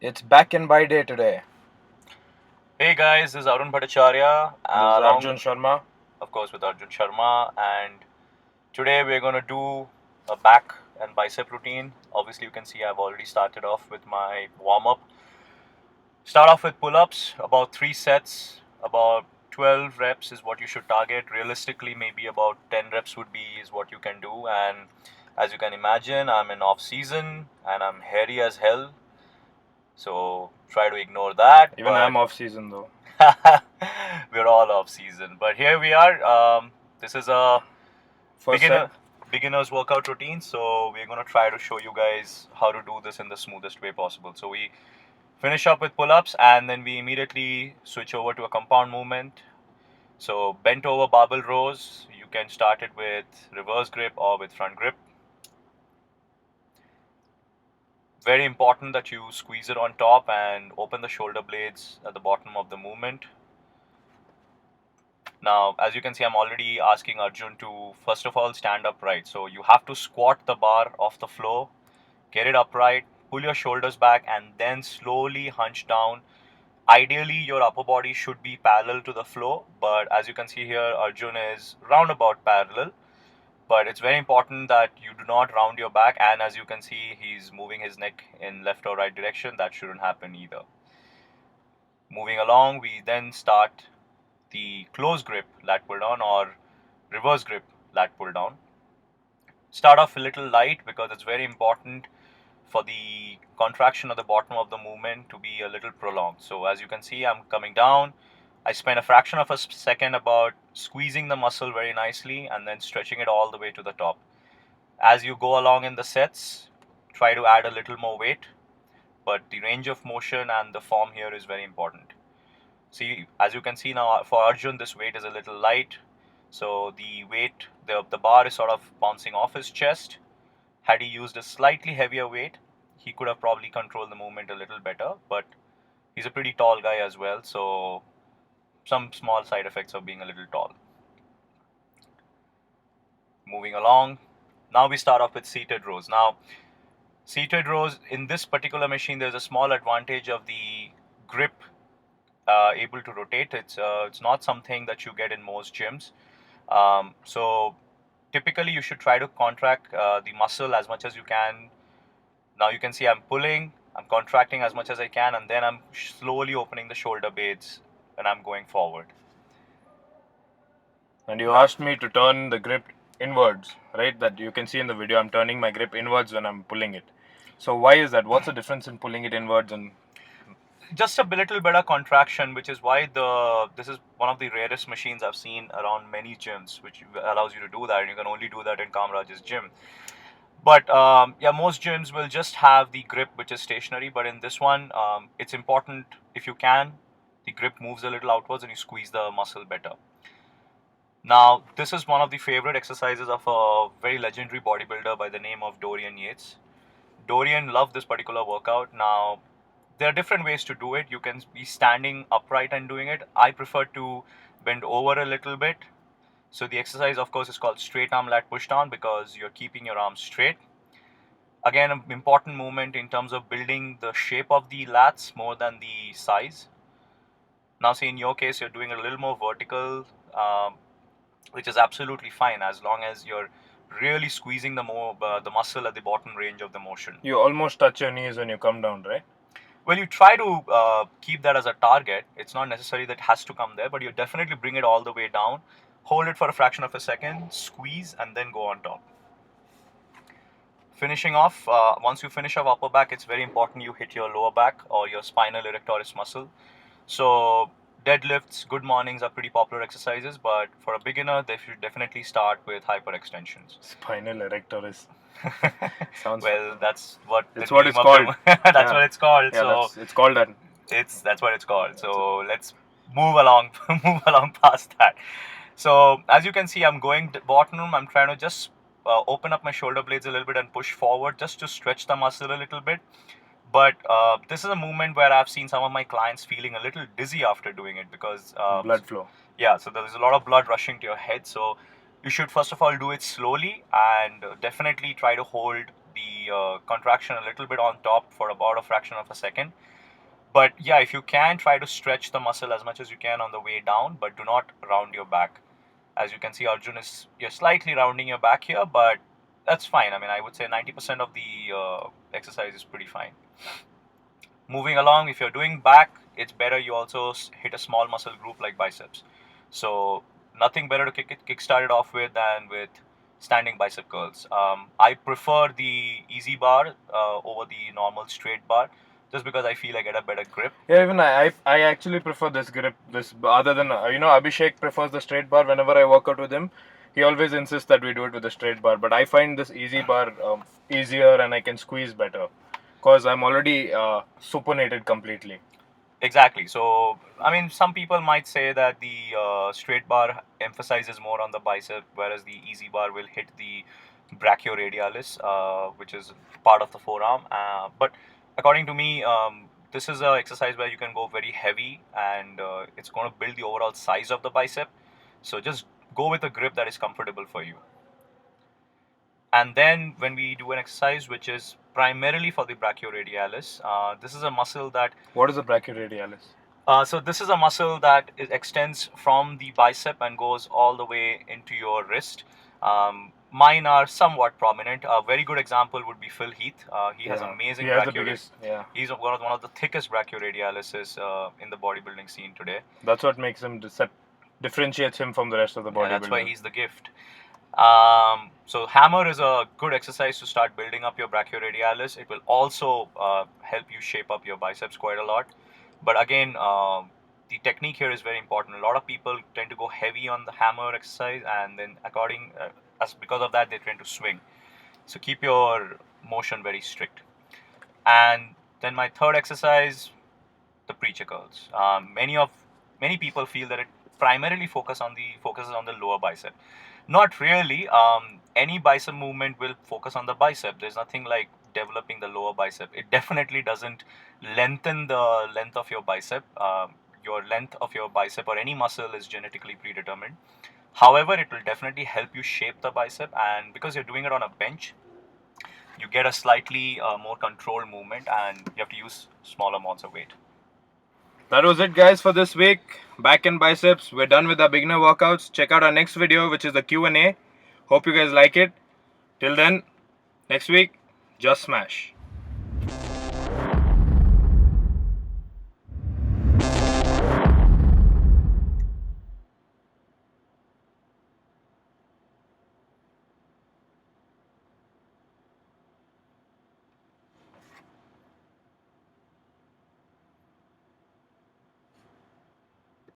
It's back and by day today. Hey guys, this is Arun Bhattacharyya. This is Arjun Sharma. Of course, with Arjun Sharma. And today we're going to do a back and bicep routine. Obviously, you can see I've already started off with my warm up. Start off with pull ups, about 3 sets, about 12 reps is what you should target. Realistically, maybe about 10 reps would be is what you can do. And as you can imagine, I'm in off season and I'm hairy as hell. So try to ignore that. Even I'm off season though. We're all off season, but here we are. This is a beginner's workout routine, so we're gonna try to show you guys how to do this in the smoothest way possible. So we finish up with pull-ups, and then we immediately switch over to a compound movement. So bent over barbell rows. You can start it with reverse grip or with front grip. Very important that you squeeze it on top and open the shoulder blades at the bottom of the movement. Now, as you can see, I'm already asking Arjun to first of all stand upright. So you have to squat the bar off the floor, get it upright, pull your shoulders back, and then slowly hunch down. Ideally, your upper body should be parallel to the floor, but as you can see here, Arjun is roundabout parallel. But it's very important that you do not round your back, and as you can see, he's moving his neck in left or right direction. That shouldn't happen either. Moving along, we then start the close grip lat pull down or reverse grip lat pull down. Start off a little light because it's very important for the contraction at the bottom of the movement to be a little prolonged. So as you can see, I'm coming down. I spend a fraction of a second about squeezing the muscle very nicely and then stretching it all the way to the top. As you go along in the sets, try to add a little more weight, but the range of motion and the form here is very important. See, as you can see now, for Arjun, this weight is a little light. So the weight, the bar is sort of bouncing off his chest. Had he used a slightly heavier weight, he could have probably controlled the movement a little better. But he's a pretty tall guy as well, so some small side effects of being a little tall. Moving along, now we start off with seated rows. Now, seated rows in this particular machine, there's a small advantage of the grip able to rotate. It's not something that you get in most gyms. So typically you should try to contract the muscle as much as you can. Now you can see I'm pulling, I'm contracting as much as I can, and then I'm slowly opening the shoulder blades and I'm going forward. And you asked me to turn the grip inwards, right? That you can see in the video, I'm turning my grip inwards when I'm pulling it. So why is that? What's the difference in pulling it inwards and just a little better contraction, which is why this is one of the rarest machines I've seen around many gyms, which allows you to do that. And you can only do that in Kamraj's gym. But yeah, most gyms will just have the grip, which is stationary. But in this one, it's important if you can, the grip moves a little outwards and you squeeze the muscle better. Now, this is one of the favorite exercises of a very legendary bodybuilder by the name of Dorian Yates. Dorian loved this particular workout. Now, there are different ways to do it. You can be standing upright and doing it. I prefer to bend over a little bit. So the exercise, of course, is called straight arm lat push down because you're keeping your arms straight. Again, an important movement in terms of building the shape of the lats more than the size. Now, see, in your case, you're doing a little more vertical, which is absolutely fine as long as you're really squeezing the muscle at the bottom range of the motion. You almost touch your knees when you come down, right? Well, you try to keep that as a target. It's not necessary that it has to come there, but you definitely bring it all the way down, hold it for a fraction of a second, squeeze, and then go on top. Finishing off, once you finish off upper back, it's very important you hit your lower back or your spinal erectoris muscle. So deadlifts, good mornings are pretty popular exercises, but for a beginner, they should definitely start with hyperextensions. Spinal erectoris. Sounds well. That's what it's what it's called. That's what it's called. Yeah, so it's called that. That's what it's called. So let's move along past that. So as you can see, I'm going bottom. I'm trying to just open up my shoulder blades a little bit and push forward just to stretch the muscle a little bit. But this is a movement where I've seen some of my clients feeling a little dizzy after doing it because blood flow. Yeah, so there's a lot of blood rushing to your head. So you should first of all do it slowly and definitely try to hold the contraction a little bit on top for about a fraction of a second. But yeah, if you can, try to stretch the muscle as much as you can on the way down, but do not round your back. As you can see, Arjun you're slightly rounding your back here, but that's fine. I mean, I would say 90% of the exercise is pretty fine. Moving along, if you're doing back, it's better you also hit a small muscle group like biceps. So nothing better to kick started off with than with standing bicep curls. I prefer the easy bar over the normal straight bar, just because I feel I get a better grip. Yeah, even I actually prefer this grip. This other than Abhishek prefers the straight bar. Whenever I work out with him, he always insists that we do it with the straight bar. But I find this easy bar easier, and I can squeeze better because I'm already supinated completely. Exactly. So, I mean, some people might say that the straight bar emphasizes more on the bicep, whereas the easy bar will hit the brachioradialis, which is part of the forearm. But according to me, this is an exercise where you can go very heavy, and it's going to build the overall size of the bicep. So just go with a grip that is comfortable for you. And then when we do an exercise which is primarily for the brachioradialis, this is a muscle that... What is the brachioradialis? So this is a muscle that extends from the bicep and goes all the way into your wrist. Mine are somewhat prominent. A very good example would be Phil Heath. He has amazing brachioradialis. He's one of the thickest brachioradialis in the bodybuilding scene today. That's what makes him differentiates him from the rest of the bodybuilders. That's why he's the gift. So hammer is a good exercise to start building up your brachioradialis. It will also help you shape up your biceps quite a lot. But again, the technique here is very important. A lot of people tend to go heavy on the hammer exercise, and then because of that, they tend to swing. So keep your motion very strict. And then my third exercise, the preacher curls. Many people feel that it primarily focuses on the lower bicep. Not really. Any bicep movement will focus on the bicep. There's nothing like developing the lower bicep. It definitely doesn't lengthen the length of your bicep. Your length of your bicep or any muscle is genetically predetermined. However, it will definitely help you shape the bicep, and because you're doing it on a bench, you get a slightly more controlled movement, and you have to use small amounts of weight. That was it, guys, for this week. Back and biceps. We're done with our beginner workouts. Check out our next video, which is the Q&A. Hope you guys like it. Till then, next week, just smash.